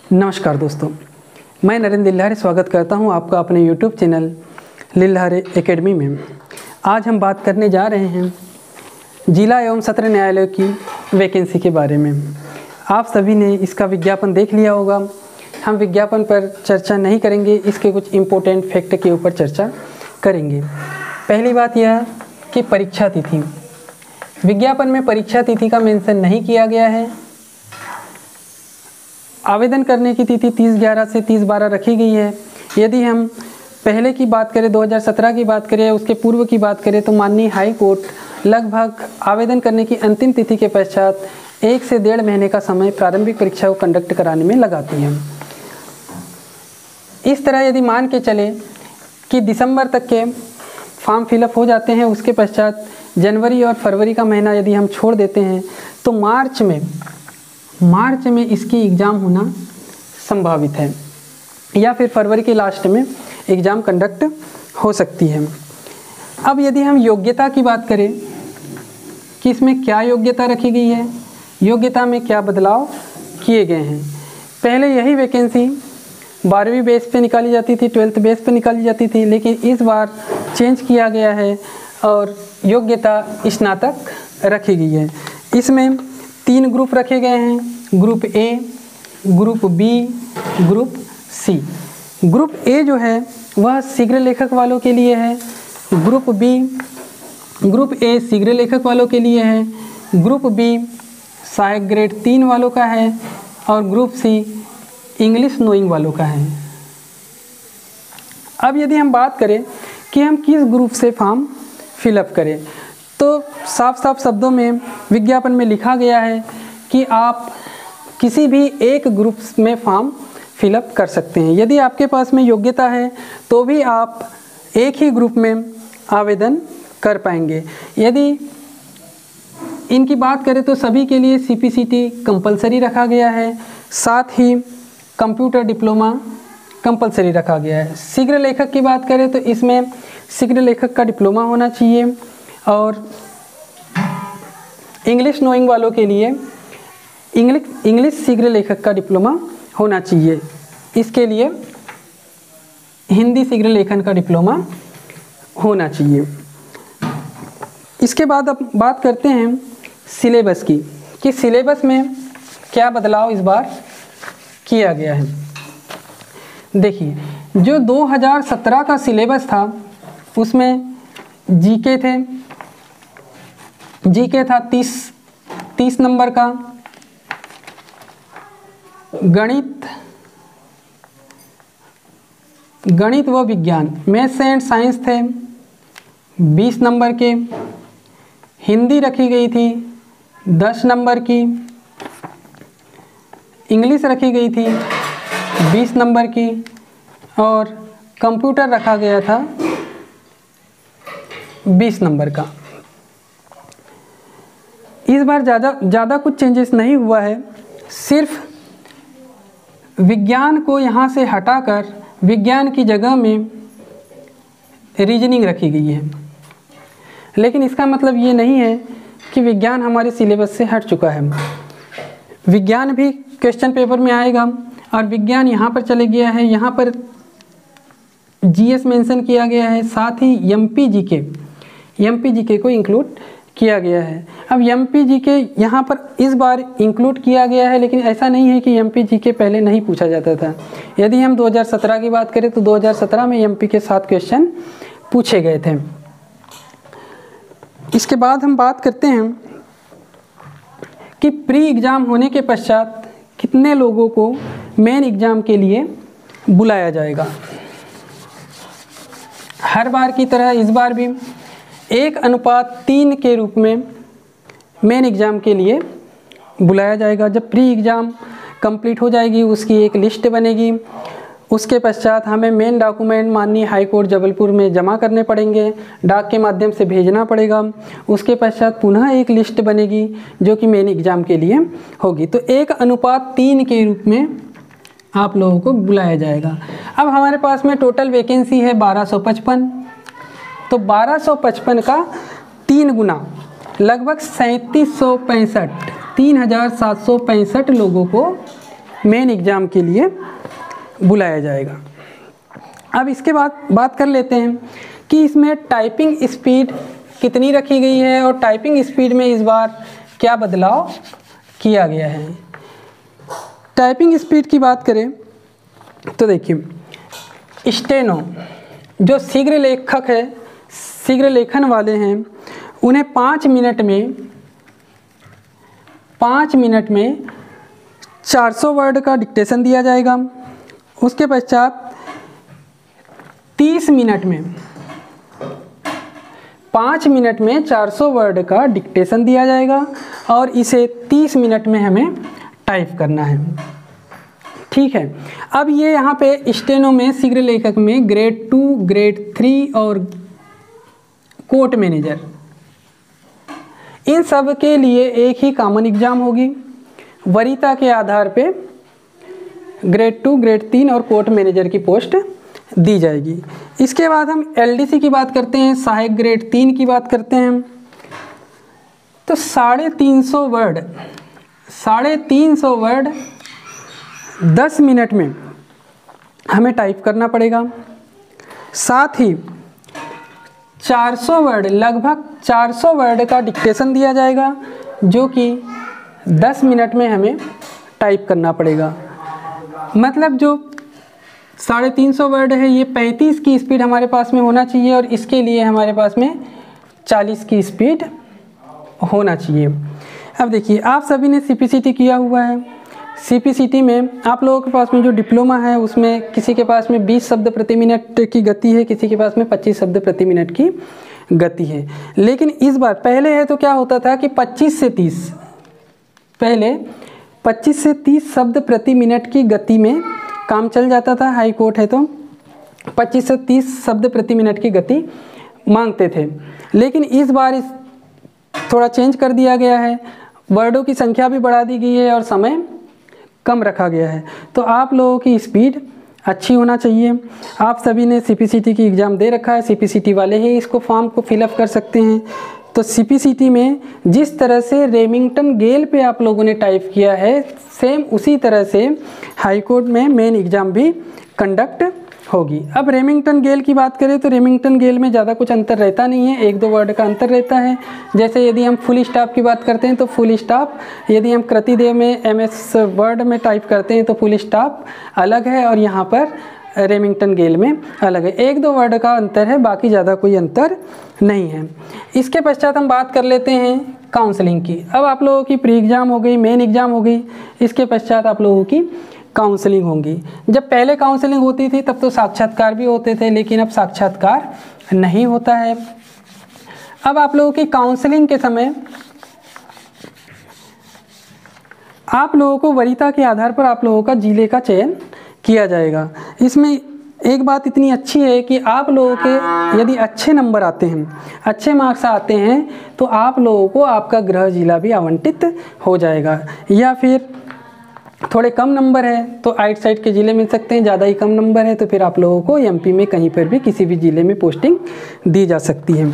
नमस्कार दोस्तों, मैं नरेंद्र लिल्हारे स्वागत करता हूं आपका अपने YouTube चैनल लिल्हारे एकेडमी में। आज हम बात करने जा रहे हैं जिला एवं सत्र न्यायालय की वैकेंसी के बारे में। आप सभी ने इसका विज्ञापन देख लिया होगा। हम विज्ञापन पर चर्चा नहीं करेंगे, इसके कुछ इम्पोर्टेंट फैक्ट के ऊपर चर्चा करेंगे। पहली बात यह कि परीक्षा तिथि, विज्ञापन में परीक्षा तिथि का मेंशन नहीं किया गया है। आवेदन करने की तिथि 30/11 से 30/12 रखी गई है। यदि हम पहले की बात करें, 2017 की बात करें, उसके पूर्व की बात करें, तो माननीय हाई कोर्ट लगभग आवेदन करने की अंतिम तिथि के पश्चात 1 से 1.5 महीने का समय प्रारंभिक परीक्षा को कंडक्ट कराने में लगाती है। इस तरह यदि मान के चले कि दिसंबर तक के फॉर्म फिलअप हो जाते हैं, उसके पश्चात जनवरी और फरवरी का महीना यदि हम छोड़ देते हैं तो मार्च में इसकी एग्ज़ाम होना संभावित है, या फिर फरवरी के लास्ट में एग्ज़ाम कंडक्ट हो सकती है। अब यदि हम योग्यता की बात करें कि इसमें क्या योग्यता रखी गई है, योग्यता में क्या बदलाव किए गए हैं। पहले यही वैकेंसी 12वीं बेस पे निकाली जाती थी, 12th बेस पे निकाली जाती थी, लेकिन इस बार चेंज किया गया है और योग्यता स्नातक रखी गई है। इसमें 3 ग्रुप रखे गए हैं, group A, group B, group C. Group A जो है वह शीघ्र लेखक वालों के लिए है, ग्रुप ए शीघ्र लेखक वालों के लिए है, ग्रुप बी सहायक ग्रेड 3 वालों का है और ग्रुप सी इंग्लिश नोइंग वालों का है। अब यदि हम बात करें कि हम किस ग्रुप से फॉर्म फिलअप करें, तो साफ साफ शब्दों में विज्ञापन में लिखा गया है कि आप किसी भी एक ग्रुप में फॉर्म फिलअप कर सकते हैं। यदि आपके पास में योग्यता है तो भी आप एक ही ग्रुप में आवेदन कर पाएंगे। यदि इनकी बात करें तो सभी के लिए CPCT कंपलसरी रखा गया है, साथ ही कंप्यूटर डिप्लोमा कंपलसरी रखा गया है। शीघ्र लेखक की बात करें तो इसमें शीघ्र लेखक का डिप्लोमा होना चाहिए और इंग्लिश नोइंग वालों के लिए इंग्लिश शीघ्र लेखक का डिप्लोमा होना चाहिए। इसके लिए हिंदी शीघ्र लेखन का डिप्लोमा होना चाहिए। इसके बाद अब बात करते हैं सिलेबस की, कि सिलेबस में क्या बदलाव इस बार किया गया है। देखिए, जो 2017 का सिलेबस था उसमें जीके था 30 नंबर का, गणित व विज्ञान मैथ्स एंड साइंस थे 20 नंबर के, हिंदी रखी गई थी 10 नंबर की, इंग्लिश रखी गई थी 20 नंबर की और कंप्यूटर रखा गया था 20 नंबर का। इस बार ज़्यादा कुछ चेंजेस नहीं हुआ है, सिर्फ विज्ञान को यहाँ से हटाकर विज्ञान की जगह में रीजनिंग रखी गई है। लेकिन इसका मतलब ये नहीं है कि विज्ञान हमारे सिलेबस से हट चुका है। विज्ञान भी क्वेश्चन पेपर में आएगा और विज्ञान यहाँ पर चले गया है, यहाँ पर GS मेंशन किया गया है, साथ ही MP GK को इंक्लूड किया गया है। अब MP GK यहाँ पर इस बार इंक्लूड किया गया है, लेकिन ऐसा नहीं है कि MP GK पहले नहीं पूछा जाता था। यदि हम 2017 की बात करें तो 2017 में MP के 7 क्वेश्चन पूछे गए थे। इसके बाद हम बात करते हैं कि प्री एग्ज़ाम होने के पश्चात कितने लोगों को मेन एग्ज़ाम के लिए बुलाया जाएगा। हर बार की तरह इस बार भी 1:3 के रूप में मेन एग्ज़ाम के लिए बुलाया जाएगा। जब प्री एग्ज़ाम कंप्लीट हो जाएगी उसकी एक लिस्ट बनेगी, उसके पश्चात हमें मेन डॉक्यूमेंट माननीय हाई कोर्ट जबलपुर में जमा करने पड़ेंगे, डाक के माध्यम से भेजना पड़ेगा। उसके पश्चात पुनः एक लिस्ट बनेगी जो कि मेन एग्ज़ाम के लिए होगी। तो 1:3 के रूप में आप लोगों को बुलाया जाएगा। अब हमारे पास में टोटल वैकेंसी है 1255, तो 1255 का 3 गुना लगभग 3765 लोगों को मेन एग्ज़ाम के लिए बुलाया जाएगा। अब इसके बाद बात कर लेते हैं कि इसमें टाइपिंग स्पीड कितनी रखी गई है और टाइपिंग स्पीड में इस बार क्या बदलाव किया गया है। टाइपिंग स्पीड की बात करें तो देखिए, स्टेनो जो शीघ्र लेखक है, शीघ्र लेखन वाले हैं, उन्हें 5 मिनट में 400 वर्ड का डिक्टेशन दिया जाएगा। उसके पश्चात 30 मिनट में 5 मिनट में 400 वर्ड का डिक्टेशन दिया जाएगा और इसे 30 मिनट में हमें टाइप करना है। ठीक है, अब ये यहाँ पे स्टेनो में, शीघ्र लेखक में ग्रेड 2, ग्रेड 3 और कोर्ट मैनेजर, इन सब के लिए एक ही कॉमन एग्ज़ाम होगी। वरीयता के आधार पे ग्रेड 2, ग्रेड 3 और कोर्ट मैनेजर की पोस्ट दी जाएगी। इसके बाद हम एलडीसी की बात करते हैं, सहायक ग्रेड 3 की बात करते हैं। तो 350 वर्ड 10 मिनट में हमें टाइप करना पड़ेगा। साथ ही 400 वर्ड, लगभग 400 वर्ड का डिक्टेशन दिया जाएगा, जो कि 10 मिनट में हमें टाइप करना पड़ेगा। मतलब जो 350 वर्ड है, ये 35 की स्पीड हमारे पास में होना चाहिए और इसके लिए हमारे पास में 40 की स्पीड होना चाहिए। अब देखिए, आप सभी ने सीपीसीटी किया हुआ है। सीपीसीटी में आप लोगों के पास में जो डिप्लोमा है उसमें किसी के पास में 20 शब्द प्रति मिनट की गति है, किसी के पास में 25 शब्द प्रति मिनट की गति है। लेकिन इस बार, पहले है तो क्या होता था कि 25 से 30 शब्द प्रति मिनट की गति में काम चल जाता था। हाई कोर्ट है तो 25 से 30 शब्द प्रति मिनट की गति मांगते थे। लेकिन इस बार थोड़ा चेंज कर दिया गया है, वर्डों की संख्या भी बढ़ा दी गई है और समय कम रखा गया है। तो आप लोगों की स्पीड अच्छी होना चाहिए। आप सभी ने सीपीसीटी की एग्ज़ाम दे रखा है, सीपीसीटी वाले ही इसको फॉर्म को फिलअप कर सकते हैं। तो सीपीसीटी में जिस तरह से रेमिंगटन गेल पे आप लोगों ने टाइप किया है, सेम उसी तरह से हाई कोर्ट में मेन एग्ज़ाम भी कंडक्ट होगी। अब रेमिंगटन गेल की बात करें तो रेमिंगटन गेल में ज़्यादा कुछ अंतर रहता नहीं है, 1-2 वर्ड का अंतर रहता है। जैसे यदि हम फुल स्टॉप की बात करते हैं तो फुल स्टॉप, यदि हम कृतिदेव में MS वर्ड में टाइप करते हैं तो फुल स्टॉप अलग है और यहाँ पर रेमिंगटन गेल में अलग है। 1-2 वर्ड का अंतर है, बाकी ज़्यादा कोई अंतर नहीं है। इसके पश्चात हम बात कर लेते हैं काउंसलिंग की। अब आप लोगों की प्री एग्ज़ाम हो गई, मेन एग्ज़ाम हो गई, इसके पश्चात आप लोगों की काउंसलिंग होंगी। जब पहले काउंसलिंग होती थी तब तो साक्षात्कार भी होते थे, लेकिन अब साक्षात्कार नहीं होता है। अब आप लोगों की काउंसलिंग के समय आप लोगों को वरीयता के आधार पर आप लोगों का जिले का चयन किया जाएगा। इसमें एक बात इतनी अच्छी है कि आप लोगों के यदि अच्छे नंबर आते हैं, अच्छे मार्क्स आते हैं, तो आप लोगों को आपका गृह जिला भी आवंटित हो जाएगा। या फिर थोड़े कम नंबर है तो आइट साइड के ज़िले मिल सकते हैं, ज़्यादा ही कम नंबर है तो फिर आप लोगों को एमपी में कहीं पर भी किसी भी ज़िले में पोस्टिंग दी जा सकती है।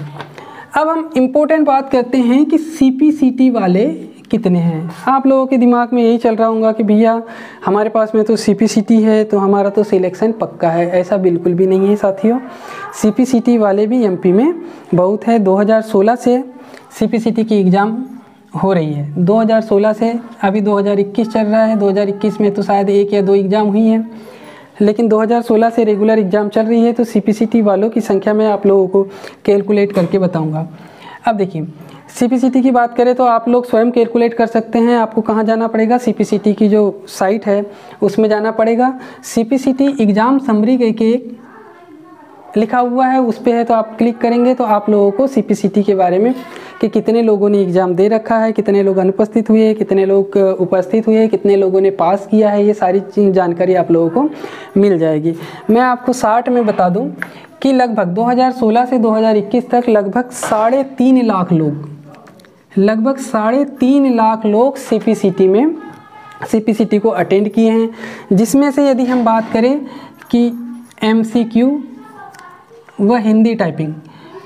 अब हम इम्पोर्टेंट बात करते हैं कि सीपीसीटी वाले कितने हैं। आप लोगों के दिमाग में यही चल रहा होगा कि भैया हमारे पास में तो सीपीसीटी है तो हमारा तो सिलेक्शन पक्का है। ऐसा बिल्कुल भी नहीं है साथियों, सीपीसीटी वाले भी एमपी में बहुत है। 2016 से सीपीसीटी की एग्ज़ाम हो रही है, 2016 से अभी 2021 चल रहा है। 2021 में तो शायद 1 या 2 एग्ज़ाम हुई हैं, लेकिन 2016 से रेगुलर एग्ज़ाम चल रही है। तो सीपीसीटी वालों की संख्या मैं आप लोगों को कैलकुलेट करके बताऊंगा। अब देखिए, सीपीसीटी की बात करें तो आप लोग स्वयं कैलकुलेट कर सकते हैं। आपको कहाँ जाना पड़ेगा, सीपीसीटी की जो साइट है उसमें जाना पड़ेगा। सीपीसीटी एग्ज़ाम समरी के एक लिखा हुआ है, उस पर है तो आप क्लिक करेंगे तो आप लोगों को सीपीसीटी के बारे में कि कितने लोगों ने एग्ज़ाम दे रखा है, कितने लोग अनुपस्थित हुए, कितने लोग उपस्थित हुए, कितने लोगों ने पास किया है, ये सारी जानकारी आप लोगों को मिल जाएगी। मैं आपको 60 में बता दूं कि लगभग 2016 से 2021 तक लगभग 3.5 लाख लोग सीपीसीटी को अटेंड किए हैं। जिसमें से यदि हम बात करें कि MCQ व हिंदी टाइपिंग,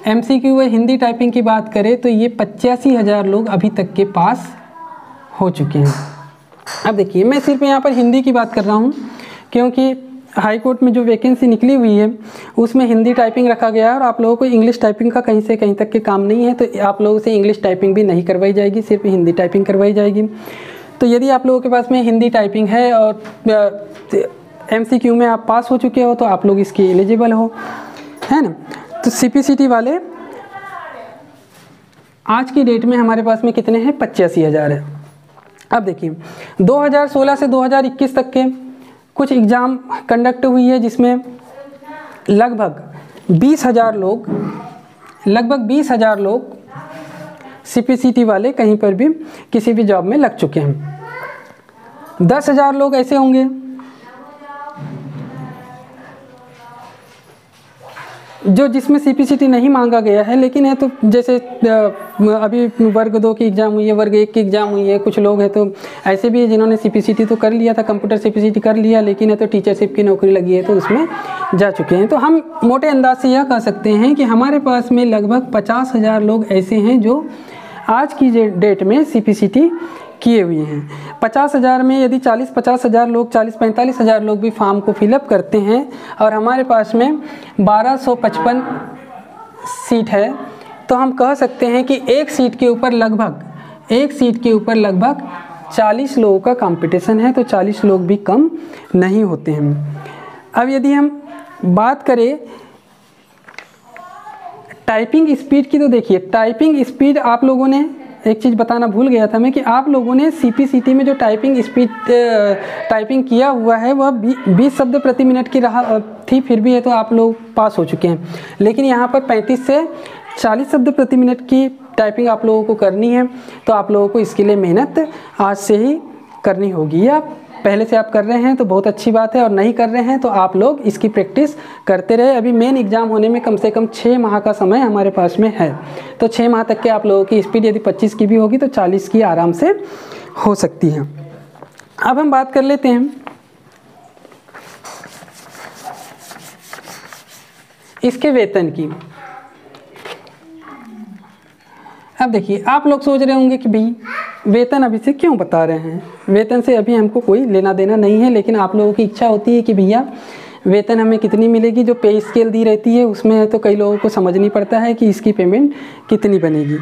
MCQ व हिंदी टाइपिंग की बात करें तो ये 85,000 लोग अभी तक के पास हो चुके हैं। अब देखिए मैं सिर्फ यहाँ पर हिंदी की बात कर रहा हूँ, क्योंकि हाई कोर्ट में जो वैकेंसी निकली हुई है उसमें हिंदी टाइपिंग रखा गया है और आप लोगों को इंग्लिश टाइपिंग का कहीं से कहीं तक के काम नहीं है, तो आप लोगों से इंग्लिश टाइपिंग भी नहीं करवाई जाएगी, सिर्फ हिंदी टाइपिंग करवाई जाएगी। तो यदि आप लोगों के पास में हिंदी टाइपिंग है और MCQ में आप पास हो चुके हो तो आप लोग इसकी एलिजिबल हो, है ना। तो CPCT वाले आज की डेट में हमारे पास में कितने हैं, 85,000 है। अब देखिए 2016 से 2021 तक के कुछ एग्ज़ाम कंडक्ट हुई है, जिसमें लगभग 20,000 लोग CPCT वाले कहीं पर भी किसी भी जॉब में लग चुके हैं। 10,000 लोग ऐसे होंगे जिसमें CPCT नहीं मांगा गया है, लेकिन है तो जैसे अभी वर्ग 2 की एग्ज़ाम हुई है, वर्ग 1 की एग्ज़ाम हुई है, कुछ लोग हैं तो ऐसे भी जिन्होंने CPCT तो कर लिया था, कंप्यूटर CPCT कर लिया, लेकिन है तो टीचरशिप की नौकरी लगी है तो उसमें जा चुके हैं। तो हम मोटे अंदाज से यह कह सकते हैं कि हमारे पास में लगभग 50,000 लोग ऐसे हैं जो आज की डेट में CPCT किए हुए हैं। 50,000 में यदि 40-50,000 लोग, 40-45,000 लोग भी फॉर्म को फिलअप करते हैं और हमारे पास में 1255 सीट है, तो हम कह सकते हैं कि एक सीट के ऊपर लगभग 40 लोगों का कंपटीशन है, तो 40 लोग भी कम नहीं होते हैं। अब यदि हम बात करें टाइपिंग स्पीड की, तो देखिए टाइपिंग स्पीड आप लोगों ने, एक चीज़ बताना भूल गया था मैं कि आप लोगों ने CPCT में जो टाइपिंग स्पीड टाइपिंग किया हुआ है वह 20 शब्द प्रति मिनट की रहा थी, फिर भी है तो आप लोग पास हो चुके हैं। लेकिन यहाँ पर 35 से 40 शब्द प्रति मिनट की टाइपिंग आप लोगों को करनी है, तो आप लोगों को इसके लिए मेहनत आज से ही करनी होगी। या पहले से आप कर रहे हैं तो बहुत अच्छी बात है, और नहीं कर रहे हैं तो आप लोग इसकी प्रैक्टिस करते रहे। अभी मेन एग्ज़ाम होने में कम से कम 6 माह का समय हमारे पास में है, तो 6 माह तक के आप लोगों की स्पीड यदि 25 की भी होगी तो 40 की आराम से हो सकती है। अब हम बात कर लेते हैं इसके वेतन की। अब देखिए आप लोग सोच रहे होंगे कि भाई वेतन अभी से क्यों बता रहे हैं, वेतन से अभी हमको कोई लेना देना नहीं है, लेकिन आप लोगों की इच्छा होती है कि भैया वेतन हमें कितनी मिलेगी। जो पे स्केल दी रहती है उसमें तो कई लोगों को समझ नहीं पड़ता है कि इसकी पेमेंट कितनी बनेगी।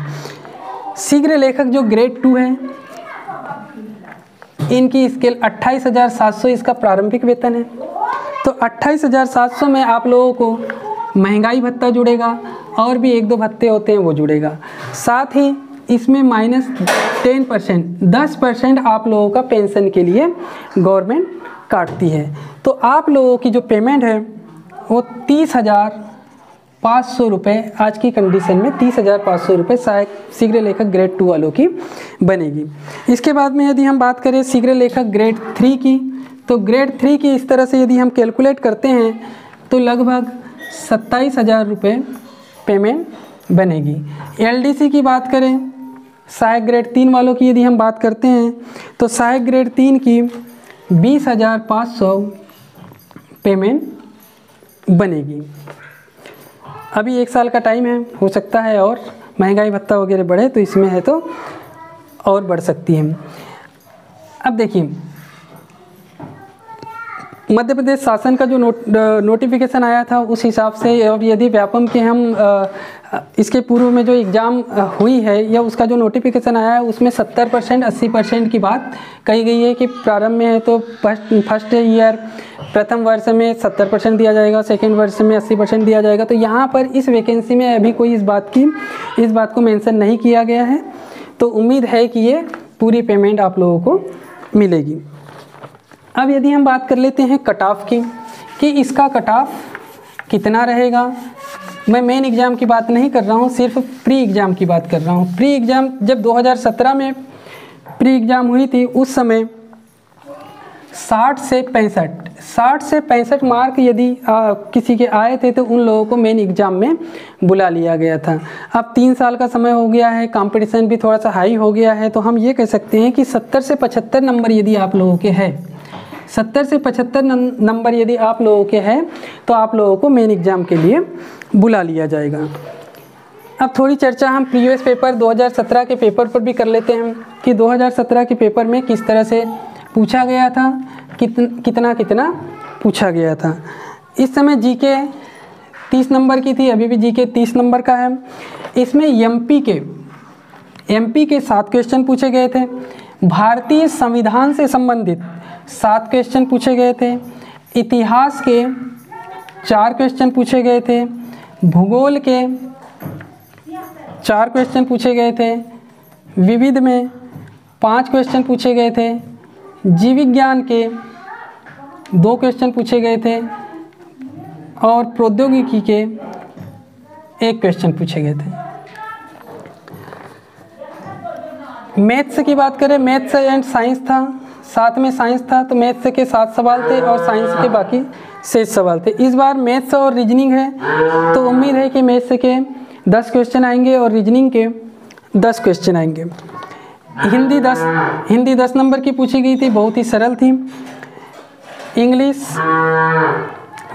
शीघ्र लेखक जो ग्रेड 2 है, इनकी स्केल 28,700 इसका प्रारंभिक वेतन है। तो 28,700 में आप लोगों को महंगाई भत्ता जुड़ेगा और भी 1-2 भत्ते होते हैं वो जुड़ेगा, साथ ही इसमें -10% 10% आप लोगों का पेंशन के लिए गवर्नमेंट काटती है। तो आप लोगों की जो पेमेंट है वो 30,500 रुपये आज की कंडीशन में 30,500 रुपये शीघ्र लेखक ग्रेड 2 वालों की बनेगी। इसके बाद में यदि हम बात करें शीघ्र लेखक ग्रेड 3 की, तो ग्रेड 3 की इस तरह से यदि हम कैलकुलेट करते हैं तो लगभग 27,000 रुपये पेमेंट बनेगी। LDC की बात करें सहायक ग्रेड 3 वालों की यदि हम बात करते हैं तो सहायक ग्रेड 3 की 20,500 पेमेंट बनेगी। अभी 1 साल का टाइम है, हो सकता है और महंगाई भत्ता वगैरह बढ़े तो इसमें है तो और बढ़ सकती है। अब देखिए मध्य प्रदेश शासन का जो नोटिफिकेशन आया था उस हिसाब से, अब यदि व्यापम के हम इसके पूर्व में जो एग्ज़ाम हुई है या उसका जो नोटिफिकेशन आया है उसमें 70% 80% की बात कही गई है कि प्रारंभ में है तो फर्स्ट ईयर प्रथम वर्ष में 70% दिया जाएगा, सेकेंड वर्ष में 80% दिया जाएगा। तो यहाँ पर इस वैकेंसी में अभी कोई इस बात को मेंशन नहीं किया गया है, तो उम्मीद है कि ये पूरी पेमेंट आप लोगों को मिलेगी। अब यदि हम बात कर लेते हैं कट ऑफ की कि इसका कट ऑफ कितना रहेगा। मैं मेन एग्ज़ाम की बात नहीं कर रहा हूँ, सिर्फ प्री एग्ज़ाम की बात कर रहा हूँ। प्री एग्ज़ाम जब 2017 में प्री एग्ज़ाम हुई थी उस समय 60 से 65 मार्क यदि किसी के आए थे तो उन लोगों को मेन एग्ज़ाम में बुला लिया गया था। अब 3 साल का समय हो गया है, कंपटीशन भी थोड़ा सा हाई हो गया है, तो हम ये कह सकते हैं कि 70 से 75 नंबर यदि आप लोगों के हैं, 70 से 75 नंबर यदि आप लोगों के हैं तो आप लोगों को मेन एग्ज़ाम के लिए बुला लिया जाएगा। अब थोड़ी चर्चा हम प्रीवियस पेपर 2017 के पेपर पर भी कर लेते हैं कि 2017 के पेपर में किस तरह से पूछा गया था, कितना कितना पूछा गया था। इस समय जीके 30 नंबर की थी, अभी भी जीके 30 नंबर का है। इसमें एमपी के 7 क्वेश्चन पूछे गए थे। भारतीय संविधान से संबंधित 7 क्वेश्चन पूछे गए थे। इतिहास के 4 क्वेश्चन पूछे गए थे। भूगोल के 4 क्वेश्चन पूछे गए थे। विविध में 5 क्वेश्चन पूछे गए थे। जीव विज्ञान के 2 क्वेश्चन पूछे गए थे और प्रौद्योगिकी के 1 क्वेश्चन पूछे गए थे। मैथ्स की बात करें, मैथ्स एंड साइंस था, साथ में साइंस था, तो मैथ्स के 7 सवाल थे और साइंस के बाकी 6 सवाल थे। इस बार मैथ्स और रीजनिंग है, तो उम्मीद है कि मैथ्स के 10 क्वेश्चन आएंगे और रीजनिंग के 10 क्वेश्चन आएंगे। हिंदी 10 नंबर की पूछी गई थी, बहुत ही सरल थी। इंग्लिश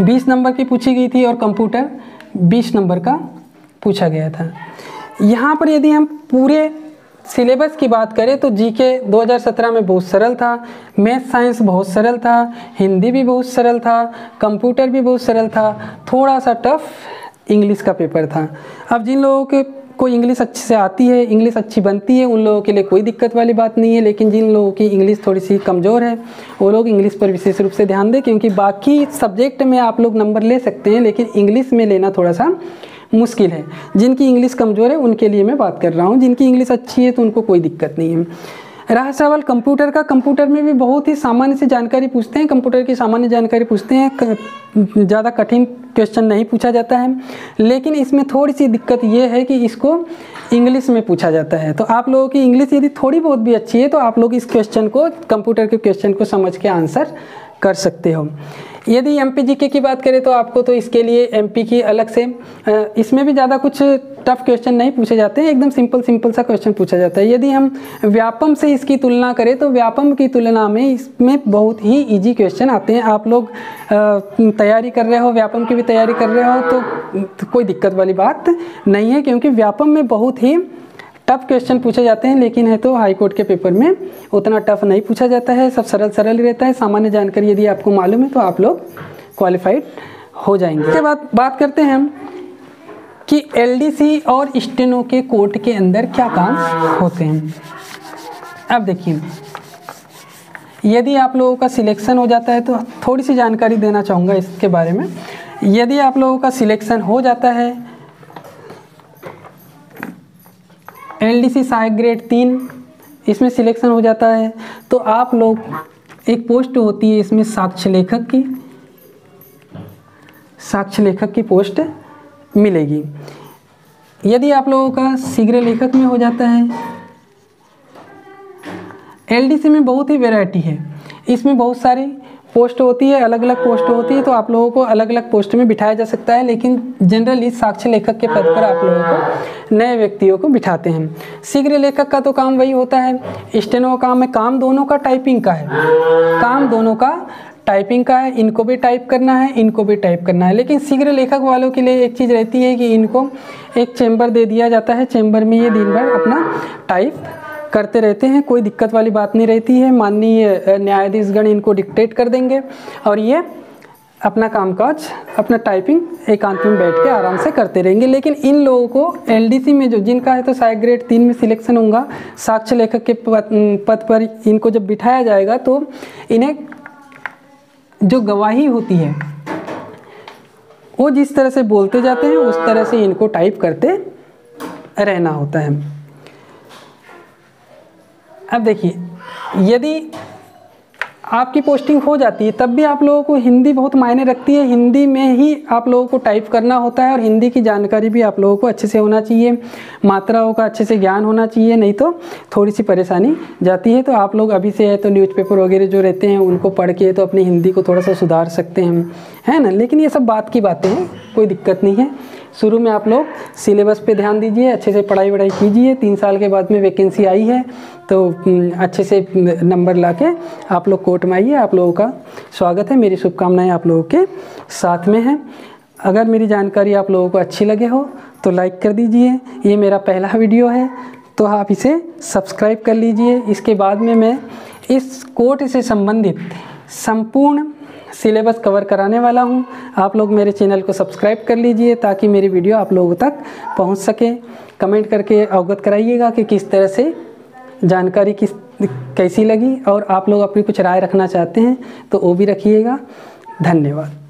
20 नंबर की पूछी गई थी और कंप्यूटर 20 नंबर का पूछा गया था। यहाँ पर यदि हम पूरे सिलेबस की बात करें तो जीके 2017 में बहुत सरल था, मैथ साइंस बहुत सरल था, हिंदी भी बहुत सरल था, कंप्यूटर भी बहुत सरल था, थोड़ा सा टफ इंग्लिश का पेपर था। अब जिन लोगों को इंग्लिश अच्छे से आती है, इंग्लिश अच्छी बनती है, उन लोगों के लिए कोई दिक्कत वाली बात नहीं है, लेकिन जिन लोगों की इंग्लिश थोड़ी सी कमज़ोर है वो लोग इंग्लिश पर विशेष रूप से ध्यान दें, क्योंकि बाकी सब्जेक्ट में आप लोग नंबर ले सकते हैं, लेकिन इंग्लिश में लेना थोड़ा सा मुश्किल है। जिनकी इंग्लिश कमज़ोर है उनके लिए मैं बात कर रहा हूँ, जिनकी इंग्लिश अच्छी है तो उनको कोई दिक्कत नहीं है। रहा सवाल कंप्यूटर का, कंप्यूटर में भी बहुत ही सामान्य सी जानकारी पूछते हैं, कंप्यूटर की सामान्य जानकारी पूछते हैं, ज़्यादा कठिन क्वेश्चन नहीं पूछा जाता है। लेकिन इसमें थोड़ी सी दिक्कत ये है कि इसको इंग्लिश में पूछा जाता है, तो आप लोगों की इंग्लिश यदि थोड़ी बहुत भी अच्छी है तो आप लोग इस क्वेश्चन को, कंप्यूटर के क्वेश्चन को समझ के आंसर कर सकते हो। यदि एमपी जीके की बात करें तो आपको तो इसके लिए एमपी की अलग से, इसमें भी ज़्यादा कुछ टफ क्वेश्चन नहीं पूछे जाते हैं, एकदम सिंपल सा क्वेश्चन पूछा जाता है। यदि हम व्यापम से इसकी तुलना करें तो व्यापम की तुलना में इसमें बहुत ही इजी क्वेश्चन आते हैं। आप लोग तैयारी कर रहे हो, व्यापम की भी तैयारी कर रहे हो तो कोई दिक्कत वाली बात नहीं है, क्योंकि व्यापम में बहुत ही टफ क्वेश्चन पूछे जाते हैं, लेकिन है तो हाई कोर्ट के पेपर में उतना टफ नहीं पूछा जाता है, सब सरल ही रहता है। सामान्य जानकारी यदि आपको मालूम है तो आप लोग क्वालिफाइड हो जाएंगे। इसके बाद बात करते हैं हम कि एलडीसी और स्टेनो के कोर्ट के अंदर क्या काम होते हैं। अब देखिए, यदि आप लोगों का सिलेक्शन हो जाता है तो थोड़ी सी जानकारी देना चाहूँगा इसके बारे में। यदि आप लोगों का सिलेक्शन हो जाता है एलडीसी सहायक ग्रेड 3 इसमें सिलेक्शन हो जाता है तो आप लोग, एक पोस्ट होती है इसमें साक्ष्य लेखक की पोस्ट मिलेगी। यदि आप लोगों का शीघ्र लेखक में हो जाता है, एलडीसी में बहुत ही वैरायटी है, इसमें बहुत सारी पोस्ट होती है, अलग अलग पोस्ट होती है, तो आप लोगों को अलग अलग पोस्ट में बिठाया जा सकता है, लेकिन जनरली साक्ष्य लेखक के पद पर आप लोगों को नए व्यक्तियों को बिठाते हैं। शीघ्र लेखक का तो काम वही होता है, स्टेनो का काम है, काम दोनों का टाइपिंग का है, इनको भी टाइप करना है, इनको भी टाइप करना है। लेकिन शीघ्र लेखक वालों के लिए एक चीज़ रहती है कि इनको एक चैम्बर दे दिया जाता है, चैम्बर में ये दिन भर अपना टाइप करते रहते हैं, कोई दिक्कत वाली बात नहीं रहती है। माननीय न्यायाधीशगण इनको डिक्टेट कर देंगे और ये अपना कामकाज, अपना टाइपिंग एकांत में बैठ के आराम से करते रहेंगे। लेकिन इन लोगों को एलडीसी में, जो जिनका है तो सहायक ग्रेड 3 में सिलेक्शन होगा, साक्ष्य लेखक के पद पर इनको जब बिठाया जाएगा तो इन्हें जो गवाही होती है वो जिस तरह से बोलते जाते हैं उस तरह से इनको टाइप करते रहना होता है। अब देखिए, यदि आपकी पोस्टिंग हो जाती है तब भी आप लोगों को हिंदी बहुत मायने रखती है, हिंदी में ही आप लोगों को टाइप करना होता है और हिंदी की जानकारी भी आप लोगों को अच्छे से होना चाहिए, मात्राओं का अच्छे से ज्ञान होना चाहिए, नहीं तो थोड़ी सी परेशानी जाती है। तो आप लोग अभी से है तो न्यूज़पेपर वगैरह जो रहते हैं उनको पढ़ के तो अपनी हिंदी को थोड़ा सा सुधार सकते हैं, है ना। लेकिन ये सब बात की बातें हैं, कोई दिक्कत नहीं है। शुरू में आप लोग सिलेबस पे ध्यान दीजिए, अच्छे से पढ़ाई वढ़ाई कीजिए। 3 साल के बाद में वैकेंसी आई है तो अच्छे से नंबर लाके आप लोग कोर्ट में आइए, आप लोगों का स्वागत है, मेरी शुभकामनाएं आप लोगों के साथ में हैं। अगर मेरी जानकारी आप लोगों को अच्छी लगे हो तो लाइक कर दीजिए, ये मेरा पहला वीडियो है तो आप इसे सब्सक्राइब कर लीजिए। इसके बाद में मैं इस कोर्ट से संबंधित संपूर्ण सिलेबस कवर कराने वाला हूं। आप लोग मेरे चैनल को सब्सक्राइब कर लीजिए ताकि मेरी वीडियो आप लोगों तक पहुंच सके। कमेंट करके अवगत कराइएगा कि किस तरह से जानकारी कैसी लगी, और आप लोग अपनी कुछ राय रखना चाहते हैं तो वो भी रखिएगा। धन्यवाद।